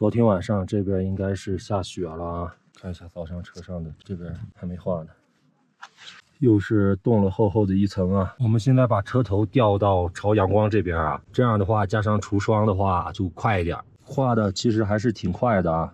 昨天晚上这边应该是下雪了啊，看一下早上车上的这边还没化呢，又是冻了厚厚的一层啊。我们现在把车头调到朝阳光这边啊，这样的话加上除霜的话就快一点，化的其实还是挺快的啊。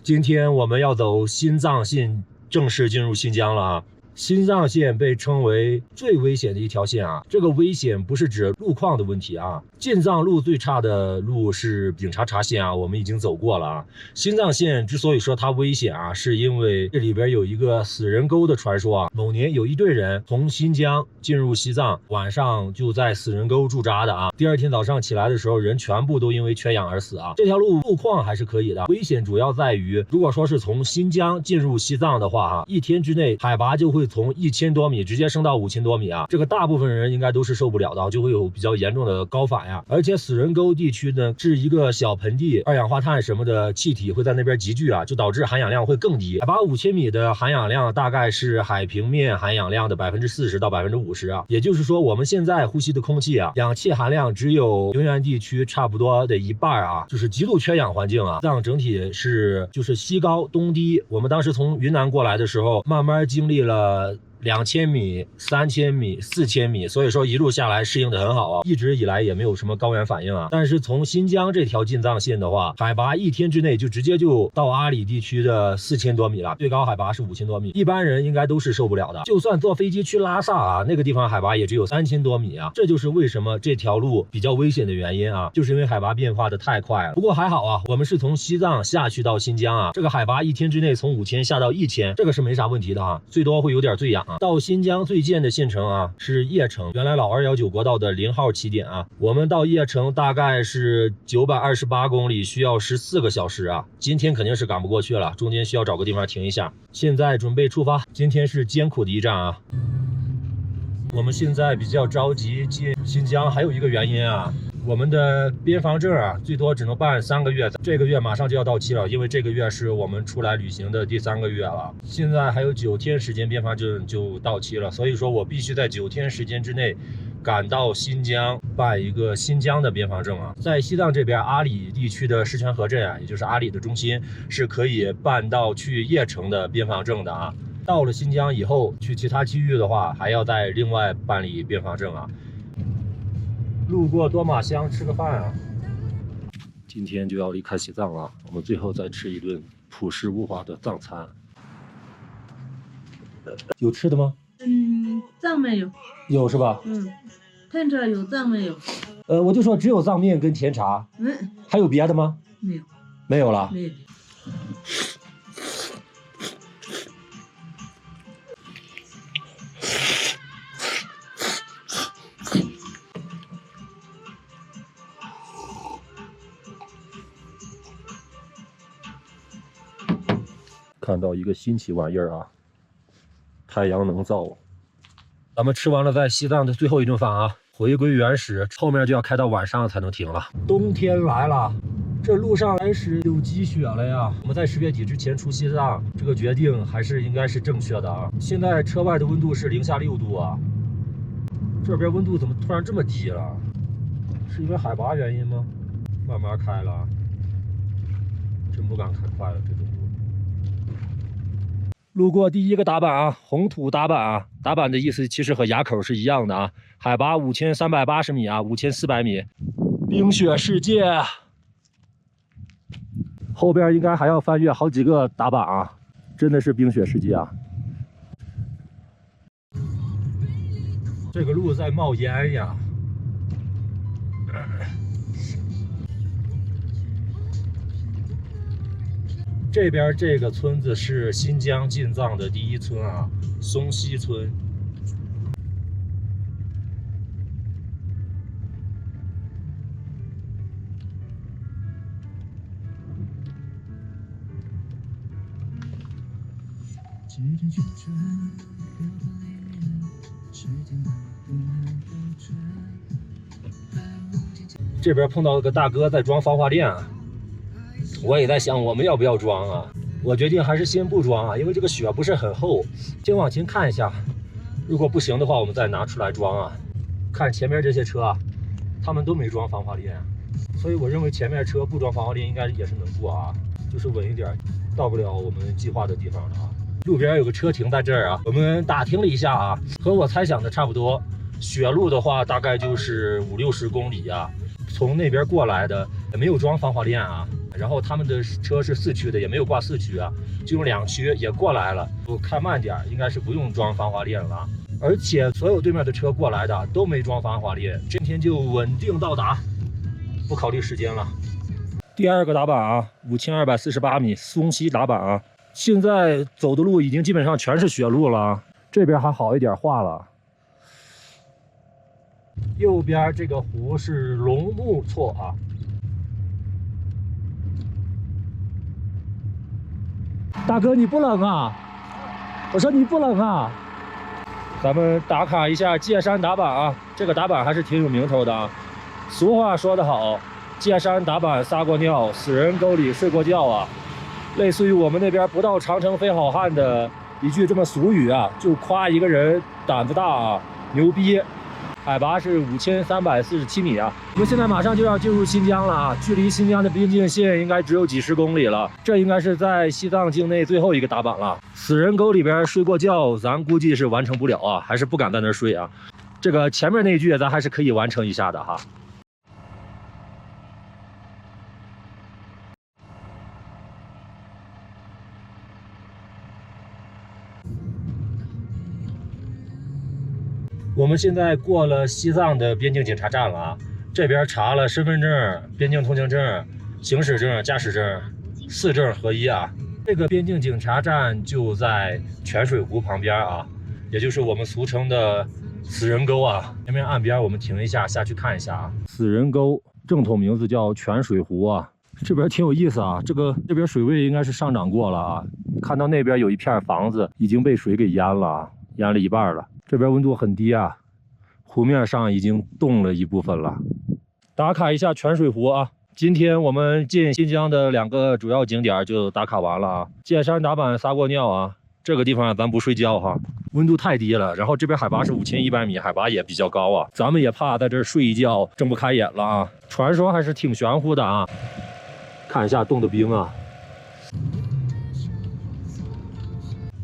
今天我们要走新藏线，正式进入新疆了啊！新藏线被称为最危险的一条线啊，这个危险不是指路况的问题啊。进藏路最差的路是丙察察线啊，我们已经走过了啊。新藏线之所以说它危险啊，是因为这里边有一个死人沟的传说啊。某年有一队人从新疆进入西藏，晚上就在死人沟驻扎的啊。第二天早上起来的时候，人全部都因为缺氧而死啊。这条路况还是可以的，危险主要在于，如果说是从新疆进入西藏的话一天之内海拔就会从1000多米直接升到5000多米啊，这个大部分人应该都是受不了的，就会有比较严重的高反呀。而且死人沟地区呢是一个小盆地，二氧化碳什么的气体会在那边集聚啊，就导致含氧量会更低。海拔5000米的含氧量大概是海平面含氧量的40%到50%啊，也就是说我们现在呼吸的空气啊，氧气含量只有平原地区差不多的一半啊，就是极度缺氧环境啊。藏整体是就是西高东低，我们当时从云南过来的时候，慢慢经历了2000米、3000米、4000米，所以说一路下来适应的很好啊，一直以来也没有什么高原反应啊。但是从新疆这条进藏线的话，海拔一天之内就直接就到阿里地区的4000多米了，最高海拔是5000多米，一般人应该都是受不了的。就算坐飞机去拉萨啊，那个地方海拔也只有3000多米啊，这就是为什么这条路比较危险的原因啊，就是因为海拔变化的太快了。不过还好啊，我们是从西藏下去到新疆啊，这个海拔一天之内从5000下到1000，这个是没啥问题的啊，最多会有点醉氧。到新疆最近的县城啊是叶城，原来老219国道的0号起点啊，我们到叶城大概是928公里，需要14个小时啊。今天肯定是赶不过去了，中间需要找个地方停一下。现在准备出发，今天是艰苦的一站啊。我们现在比较着急进新疆，还有一个原因啊，我们的边防证啊，最多只能办3个月，这个月马上就要到期了，因为这个月是我们出来旅行的第3个月了。现在还有9天时间，边防证就到期了，所以说我必须在9天时间之内赶到新疆办一个新疆的边防证啊。在西藏这边，阿里地区的释权河镇啊，也就是阿里的中心，是可以办到去叶城的边防证的啊。到了新疆以后，去其他区域的话，还要再另外办理边防证啊。路过多玛乡吃个饭啊。今天就要离开西藏了，我们最后再吃一顿朴实无华的藏餐。有吃的吗？藏没有。有是吧？甜茶有，藏没有。我就说只有藏面跟甜茶。还有别的吗？没有。没有了。没有。看到一个新奇玩意儿啊，太阳能灶。咱们吃完了在西藏的最后一顿饭啊，回归原始，后面就要开到晚上才能停了。冬天来了，这路上开始有积雪了呀。我们在10月底之前出西藏，这个决定还是应该是正确的啊。现在车外的温度是-6度啊，这边温度怎么突然这么低了？是因为海拔原因吗？慢慢开了，真不敢开快了，这种路。路过第一个打板啊，红土打板啊，打板的意思其实和垭口是一样的啊，海拔5380米啊，5400米，冰雪世界。后边应该还要翻越好几个打板啊，真的是冰雪世界啊。这个路在冒烟呀。这边这个村子是新疆进藏的第1村啊，松西村。这边碰到个大哥在装防滑垫啊。我也在想，我们要不要装啊？我决定还是先不装啊，因为这个雪不是很厚，先往前看一下，如果不行的话，我们再拿出来装啊。看前面这些车啊，他们都没装防滑链，所以我认为前面车不装防滑链应该也是能过啊，就是稳一点，到不了我们计划的地方了啊。路边有个车停在这儿啊，我们打听了一下啊，和我猜想的差不多。雪路的话，大概就是50-60公里啊。从那边过来的也没有装防滑链啊，然后他们的车是4驱的，也没有挂4驱啊，就用2驱也过来了。我开慢点，应该是不用装防滑链了。而且所有对面的车过来的都没装防滑链，今天就稳定到达，不考虑时间了。第二个打板啊，5248米松溪打板啊。现在走的路已经基本上全是雪路了，这边还好一点，化了。右边这个湖是龙目错啊。大哥，你不冷啊？我说你不冷啊？咱们打卡一下界山打板啊，这个打板还是挺有名头的啊。俗话说得好，界山打板撒过尿，死人沟里睡过觉啊。类似于我们那边不到长城非好汉的一句这么俗语啊，就夸一个人胆子大啊，牛逼。海拔是5347米啊。我们现在马上就要进入新疆了啊，距离新疆的边境线应该只有几十公里了。这应该是在西藏境内最后一个打板了。死人沟里边睡过觉，咱估计是完成不了啊，还是不敢在那儿睡啊。这个前面那句咱还是可以完成一下的哈。我们现在过了西藏的边境检查站了啊，这边查了身份证、边境通行证、行驶证、驾驶证，4证合一啊。这个边境检查站就在泉水湖旁边啊，也就是我们俗称的死人沟啊。前面岸边我们停一下，下去看一下啊。死人沟正统名字叫泉水湖啊，这边挺有意思啊。这边水位应该是上涨过了啊，看到那边有一片房子已经被水给淹了啊，淹了一半了。这边温度很低啊，湖面上已经冻了一部分了。打卡一下泉水湖啊！今天我们进新疆的2个主要景点就打卡完了啊。界山打板撒过尿啊，这个地方咱不睡觉哈，温度太低了。然后这边海拔是5100米，海拔也比较高啊，咱们也怕在这睡一觉睁不开眼了啊。传说还是挺玄乎的啊。看一下冻的冰啊。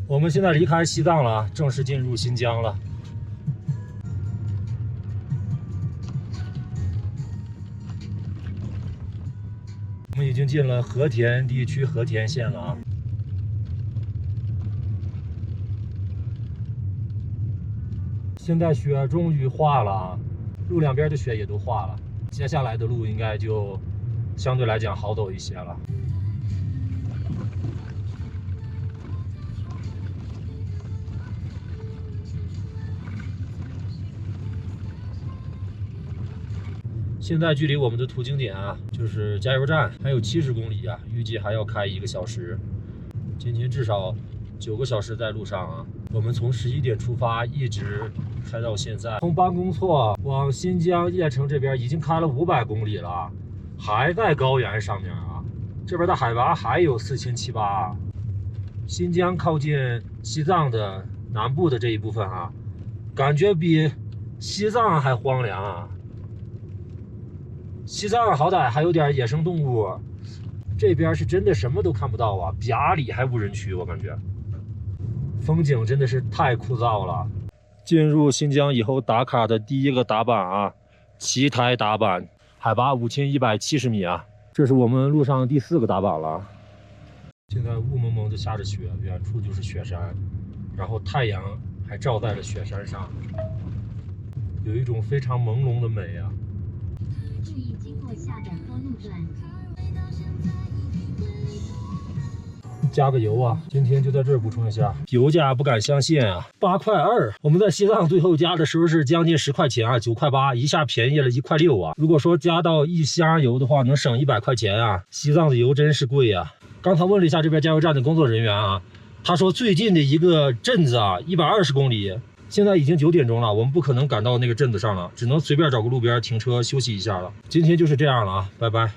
我们现在离开西藏了，正式进入新疆了。我们已经进了和田地区和田县了啊。现在雪终于化了啊，路两边的雪也都化了，接下来的路应该就相对来讲好走一些了。现在距离我们的途经点啊，就是加油站，还有70公里啊，预计还要开1个小时。今天至少9个小时在路上啊。我们从11点出发，一直开到现在。从班公错往新疆叶城这边已经开了500公里了，还在高原上面啊。这边的海拔还有4700啊。新疆靠近西藏的南部的这一部分啊，感觉比西藏还荒凉啊。西藏好歹还有点野生动物，这边是真的什么都看不到啊，垭里还无人区，我感觉风景真的是太枯燥了。进入新疆以后打卡的第1个打板啊，奇台打板，海拔5170米啊，这是我们路上第4个打板了。现在雾蒙蒙的下着雪，远处就是雪山，然后太阳还照在了雪山上，有一种非常朦胧的美啊。注意经过下载坡路段。加个油啊！今天就在这儿补充一下，油价不敢相信啊，8.2块。我们在西藏最后加的时候是将近10块钱啊，9.8块，一下便宜了1.6块啊。如果说加到1箱油的话，能省100块钱啊。西藏的油真是贵啊！刚才问了一下这边加油站的工作人员啊，他说最近的一个镇子啊，120公里。现在已经9点钟了，我们不可能赶到那个镇子上了，只能随便找个路边停车休息一下了。今天就是这样了啊，拜拜。